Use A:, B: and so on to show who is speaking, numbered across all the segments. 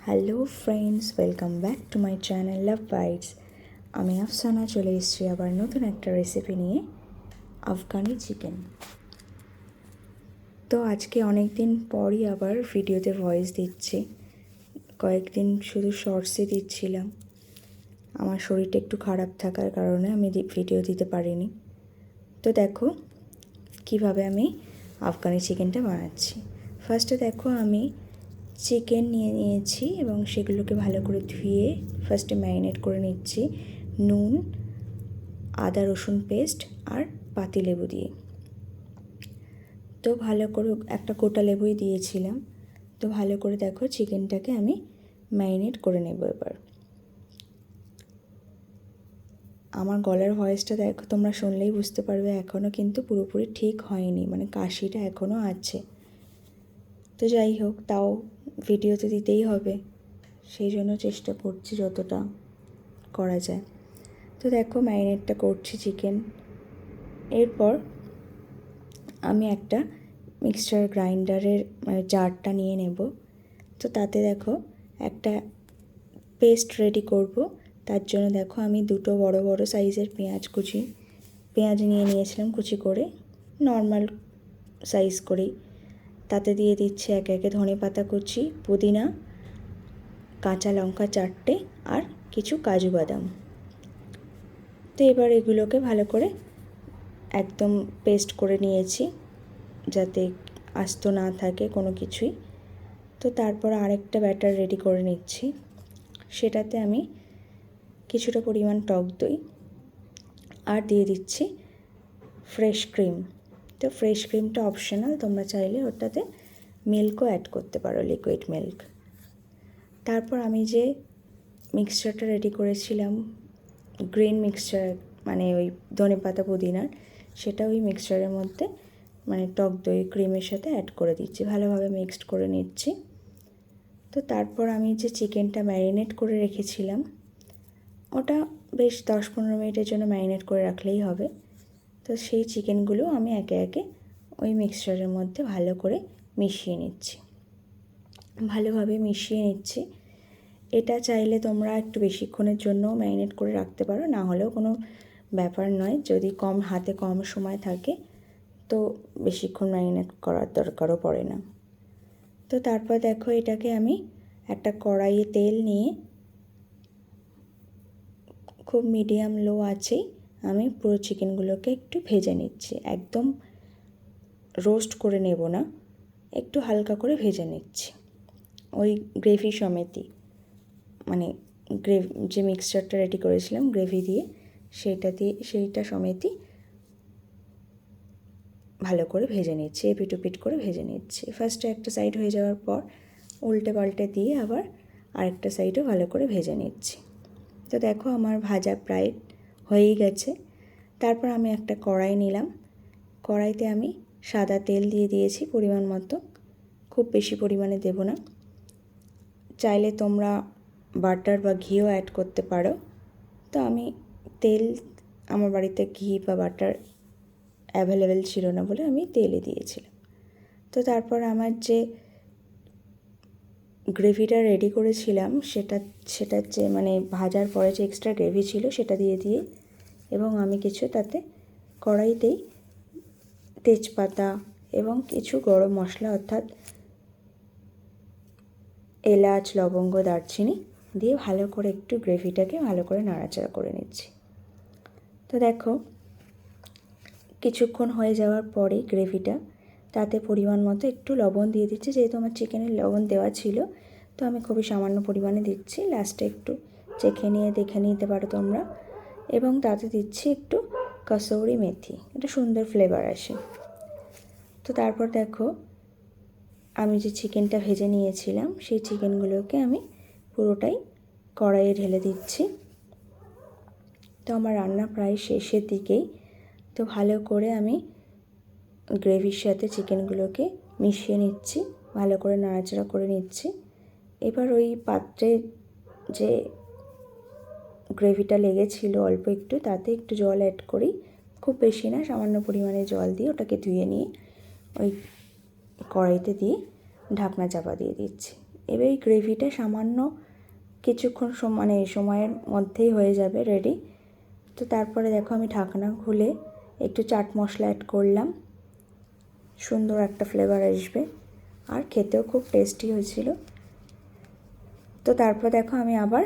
A: Hello friends, welcome back to my channel love bites. আমি আফসানা চলে এসেছি আবার নতুন একটা রেসিপি নিয়ে, আফগানি চিকেন। তো আজকে অনেক দিন পরই আবার ভিডিওতে ভয়েস দিচ্ছি। কয়েকদিন শুধু শর্টসই দিচ্ছিলাম। আমার শরীরটা একটু খারাপ থাকার কারণে আমি ভিডিও দিতে পারিনি। তো দেখো কিভাবে আমি আফগানি চিকেনটা বানাচ্ছি। ফার্স্টে দেখো আমি চিকেন নিয়ে নিয়েছি এবং সেগুলোকে ভালো করে ধুয়ে ফার্স্টে ম্যারিনেট করে নিচ্ছি নুন, আদা রসুন পেস্ট আর পাতিলেবু দিয়ে। তো ভালো করে একটা গোটা লেবুই দিয়েছিলাম। তো ভালো করে দেখো চিকেনটাকে আমি ম্যারিনেট করে নেব। এবার আমার গলার ভয়েসটা দেখো, তোমরা শুনলেই বুঝতে পারবে এখনও কিন্তু পুরোপুরি ঠিক হয়নি, মানে কাশিটা এখনও আছে। তো যাই হোক, তাও ভিডিও তো দিতেই হবে, সেই জন্য চেষ্টা করছি যতটা করা যায়। তো দেখো ম্যারিনেটটা করছি চিকেন। এরপর আমি একটা মিক্সচার গ্রাইন্ডারের জারটা নিয়ে নেব। তো তাতে দেখো একটা পেস্ট রেডি করব। তার জন্য দেখো আমি দুটো বড় বড় সাইজের পেঁয়াজ নিয়ে নিয়েছিলাম কুচি করে, নর্মাল সাইজ করেই। তাতে দিয়ে দিচ্ছি একে একে ধনে পাতা কুচি, পুদিনা, কাঁচা লঙ্কা 4টে আর কিছু কাজু বাদাম। তো এবার এগুলোকে ভালো করে একদম পেস্ট করে নিয়েছি যাতে আস্ত না থাকে কোনো কিছুই। তো তারপর আরেকটা ব্যাটার রেডি করে নিচ্ছি। সেটাতে আমি কিছুটা পরিমাণ টক দই আর দিয়ে দিচ্ছি ফ্রেশ ক্রিম। তো ফ্রেশ ক্রিমটা অপশনাল, তোমরা চাইলে ওটাতে মিল্কও অ্যাড করতে পারো, লিকুইড মিল্ক। তারপর আমি যে মিক্সচারটা রেডি করেছিলাম, গ্রিন মিক্সচার, মানে ওই ধনেপাতা পুদিনার, সেটা ওই মিক্সচারের মধ্যে মানে টক দই ক্রিমের সাথে অ্যাড করে দিচ্ছি, ভালোভাবে মিক্সড করে নিচ্ছি। তো তারপর আমি যে চিকেনটা ম্যারিনেট করে রেখেছিলাম, ওটা বেশ 10-15 মিনিটের জন্য ম্যারিনেট করে রাখলেই হবে। তো সেই চিকেনগুলো আমি একে একে ওই মিক্সচারের মধ্যে ভালো করে মিশিয়ে নিচ্ছি। এটা চাইলে তোমরা একটু বেশিক্ষণের জন্য ম্যারিনেট করে রাখতে পারো, না হলেও কোনো ব্যাপার নয়। যদি হাতে কম সময় থাকে তো বেশিক্ষণ ম্যারিনেট করার দরকারও পড়ে না। তো তারপর দেখো এটাকে আমি একটা কড়াইয়ে তেল নিয়ে খুব মিডিয়াম লো আঁচেই আমি পুরো চিকেনগুলোকে একটু ভেজে নিচ্ছি। একদম রোস্ট করে নেব না, একটু হালকা করে ভেজে নিচ্ছি। ওই গ্রেভি সমেতই, মানে যে মিক্সচারটা রেডি করেছিলাম গ্রেভি দিয়ে, সেইটা সমেতই ভালো করে ভেজে নিচ্ছি, এপিট ওপিট করে ভেজে নিচ্ছি। ফার্স্টে একটা সাইড হয়ে যাওয়ার পর উল্টে পাল্টে দিয়ে আবার আরেকটা সাইডও ভালো করে ভেজে নিচ্ছি। তো দেখো আমার ভাজা প্রায় হয়েই গেছে। তারপর আমি একটা কড়াই নিলাম। কড়াইতে আমি সাদা তেল দিয়ে দিয়েছি পরিমাণ মতো, খুব বেশি পরিমাণে দেব না। চাইলে তোমরা বাটার বা ঘিও অ্যাড করতে পারো। তো আমি আমার বাড়িতে ঘি বা বাটার অ্যাভেলেবেল ছিল না বলে আমি তেলই দিয়েছিলাম। তো তারপর আমার যে গ্রেভিটা রেডি করেছিলাম সেটার যে মানে ভাজার পরে যে এক্সট্রা গ্রেভি ছিল সেটা দিয়ে এবং আমি কিছু তাতে কড়াইতেই তেজপাতা এবং কিছু গরম মশলা অর্থাৎ এলাচ, লবঙ্গ, দারচিনি দিয়ে ভালো করে একটু গ্রেভিটাকে ভালো করে নাড়াচাড়া করে নিচ্ছি। তো দেখো কিছুক্ষণ হয়ে যাওয়ার পরে গ্রেভিটা, তাতে পরিমাণ মতো একটু লবণ দিয়ে দিচ্ছি। যেহেতু আমার চিকেনে লবণ দেওয়া ছিল, তো আমি খুবই সামান্য পরিমাণে দিচ্ছি। লাস্টে একটু দেখে নিতে পারো তোমরা। এবং তাতে দিচ্ছি একটু কসৌরি মেথি, এটা সুন্দর ফ্লেভার আসে। তো তারপর দেখো আমি যে চিকেনটা ভেজে নিয়েছিলাম সেই চিকেনগুলোকে আমি পুরোটাই কড়াইয়ে ঢেলে দিচ্ছি। তো আমার রান্না প্রায় শেষের দিকেই। তো ভালো করে আমি গ্রেভির সাথে চিকেনগুলোকে মিশিয়ে নিচ্ছি, ভালো করে নাড়াচাড়া করে নিচ্ছি। এবার ওই পাত্রে যে গ্রেভিটা লেগেছিল অল্প একটু, তাতে একটু জল অ্যাড করি, খুব বেশি না, সামান্য পরিমাণে জল দিয়ে ওটাকে ধুয়ে নিয়ে ওই কড়াইতে দিয়ে ঢাকনা চাপা দিয়ে দিচ্ছি। এবার এই গ্রেভিটা সামান্য কিছুক্ষণ মানে সময়ের মধ্যেই হয়ে যাবে রেডি। তো তারপরে দেখো আমি ঢাকনা খুলে একটু চাট মশলা অ্যাড করলাম, সুন্দর একটা ফ্লেভার আসবে আর খেতেও খুব টেস্টি হয়েছিল। তো তারপর দেখো আমি আবার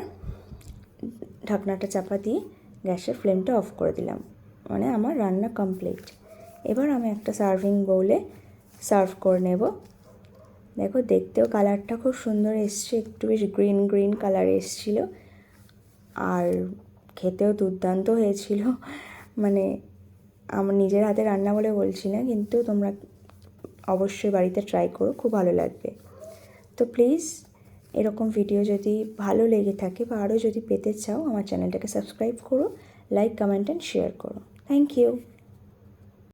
A: ঢাকনাটা চাপা দিয়ে গ্যাসের ফ্লেমটা অফ করে দিলাম, মানে আমার রান্না কমপ্লিট। এবার আমি একটা সার্ভিং বোলে সার্ভ করে নেব। দেখো দেখতেও কালারটা খুব সুন্দর এসছে, একটু বেশ গ্রিন গ্রিন কালার এসছিল আর খেতেও দুর্দান্ত হয়েছিল। মানে আমার নিজের হাতে রান্না বলে বলছি না, কিন্তু তোমরা অবশ্যই বাড়িতে ট্রাই করো, খুব ভালো লাগবে। তো প্লিজ এরকম ভিডিও যদি ভালো লেগে থাকে বা আরও যদি পেতে চাও আমার চ্যানেলটাকে সাবস্ক্রাইব করো, লাইক কমেন্ট অ্যান্ড শেয়ার করো। Thank you.